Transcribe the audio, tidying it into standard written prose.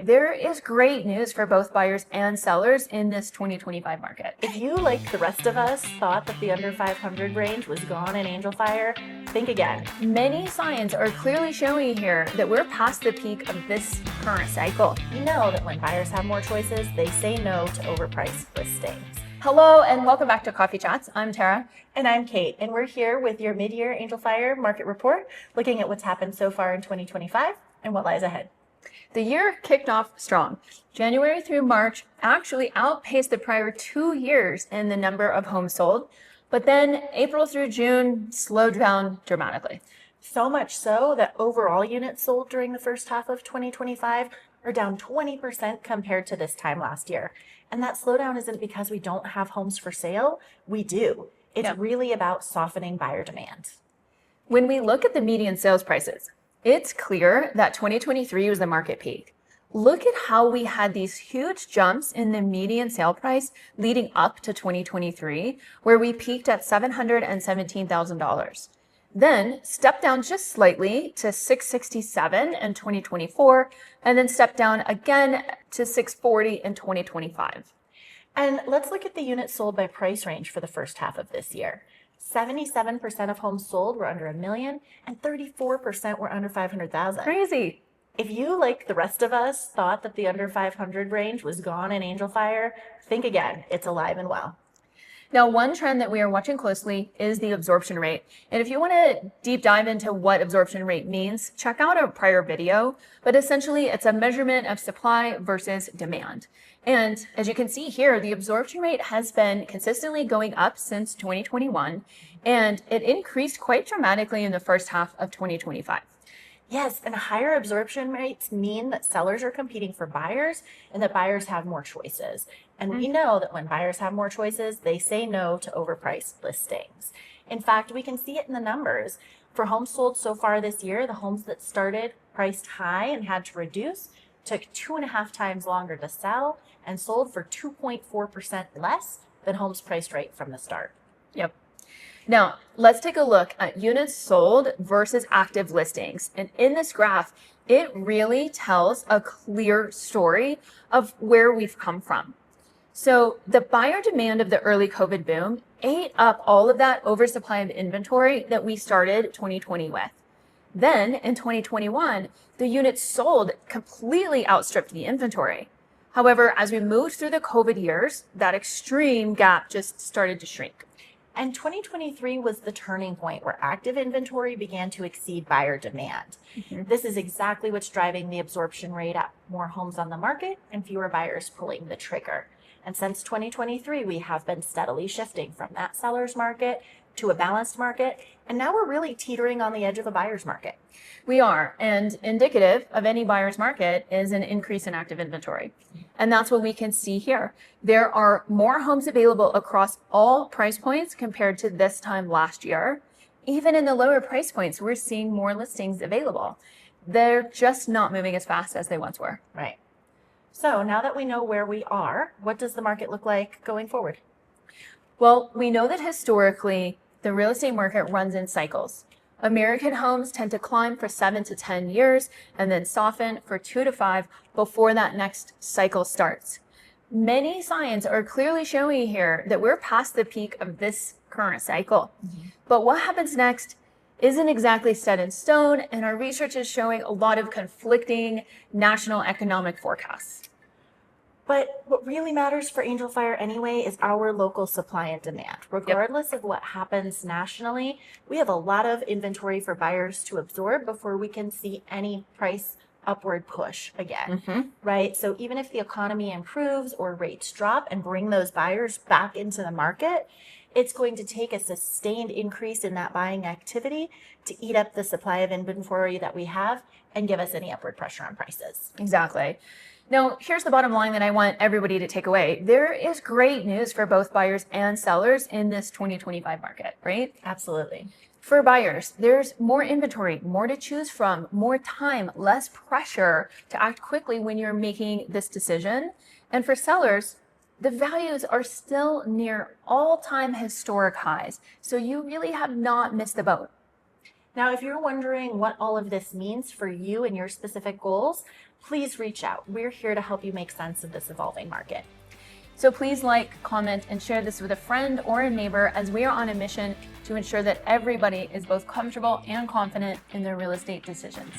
there is great news for both buyers and sellers in this 2025 market. If you, like the rest of us, thought that the under 500 range was gone in Angel Fire, think again. Many signs are clearly showing here that we're past the peak of this current cycle. We know that when buyers have more choices, they say no to overpriced listings. Hello and welcome back to Coffee Chats. I'm Tara. And I'm Kate, and we're here with your mid-year Angel Fire market report, looking at what's happened so far in 2025 and what lies ahead. The year kicked off strong. January through March actually outpaced the prior 2 years in the number of homes sold, but then April through June slowed down dramatically. So much so that overall units sold during the first half of 2025 are down 20% compared to this time last year. And that slowdown isn't because we don't have homes for sale. We do. It's really about softening buyer demand. When we look at the median sales prices, it's clear that 2023 was the market peak. Look at how we had these huge jumps in the median sale price leading up to 2023, where we peaked at $717,000. Then stepped down just slightly to $667 in 2024, and then stepped down again to $640 in 2025. And let's look at the units sold by price range for the first half of this year. 77% of homes sold were under $1 million and 34% were under $500,000. Crazy. If you, like the rest of us, thought that the under 500 range was gone in Angel Fire, think again. It's alive and well. Now, one trend that we are watching closely is the absorption rate. And if you want to deep dive into what absorption rate means, check out a prior video. But essentially, it's a measurement of supply versus demand. And as you can see here, the absorption rate has been consistently going up since 2021, and it increased quite dramatically in the first half of 2025. Yes, and higher absorption rates mean that sellers are competing for buyers and that buyers have more choices. And we know that when buyers have more choices, they say no to overpriced listings. In fact, we can see it in the numbers. For homes sold so far this year, the homes that started priced high and had to reduce took 2.5 times longer to sell and sold for 2.4% less than homes priced right from the start. Yep. Now, let's take a look at units sold versus active listings. And in this graph, it really tells a clear story of where we've come from. So the buyer demand of the early COVID boom ate up all of that oversupply of inventory that we started 2020 with. Then in 2021, the units sold completely outstripped the inventory. However, as we moved through the COVID years, that extreme gap just started to shrink. And 2023 was the turning point where active inventory began to exceed buyer demand. This is exactly what's driving the absorption rate up. More homes on the market and fewer buyers pulling the trigger. And since 2023, we have been steadily shifting from that seller's market to a balanced market. And now we're really teetering on the edge of a buyer's market. We are, and indicative of any buyer's market is an increase in active inventory. And that's what we can see here. There are more homes available across all price points compared to this time last year. Even in the lower price points, we're seeing more listings available. They're just not moving as fast as they once were. Right. So now that we know where we are, what does the market look like going forward? Well, we know that historically, the real estate market runs in cycles. American homes tend to climb for 7 to 10 years and then soften for 2 to 5 before that next cycle starts. Many signs are clearly showing here that we're past the peak of this current cycle. But what happens next isn't exactly set in stone, and our research is showing a lot of conflicting national economic forecasts. But what really matters for Angel Fire anyway is our local supply and demand. Regardless of what happens nationally, we have a lot of inventory for buyers to absorb before we can see any price upward push again, right? So even if the economy improves or rates drop and bring those buyers back into the market, it's going to take a sustained increase in that buying activity to eat up the supply of inventory that we have and give us any upward pressure on prices. Exactly. Now, here's the bottom line that I want everybody to take away. There is great news for both buyers and sellers in this 2025 market, right? Absolutely. For buyers, there's more inventory, more to choose from, more time, less pressure to act quickly when you're making this decision. And for sellers, the values are still near all-time historic highs. So you really have not missed the boat. Now, if you're wondering what all of this means for you and your specific goals, please reach out. We're here to help you make sense of this evolving market. So please like, comment, and share this with a friend or a neighbor, as we are on a mission to ensure that everybody is both comfortable and confident in their real estate decisions.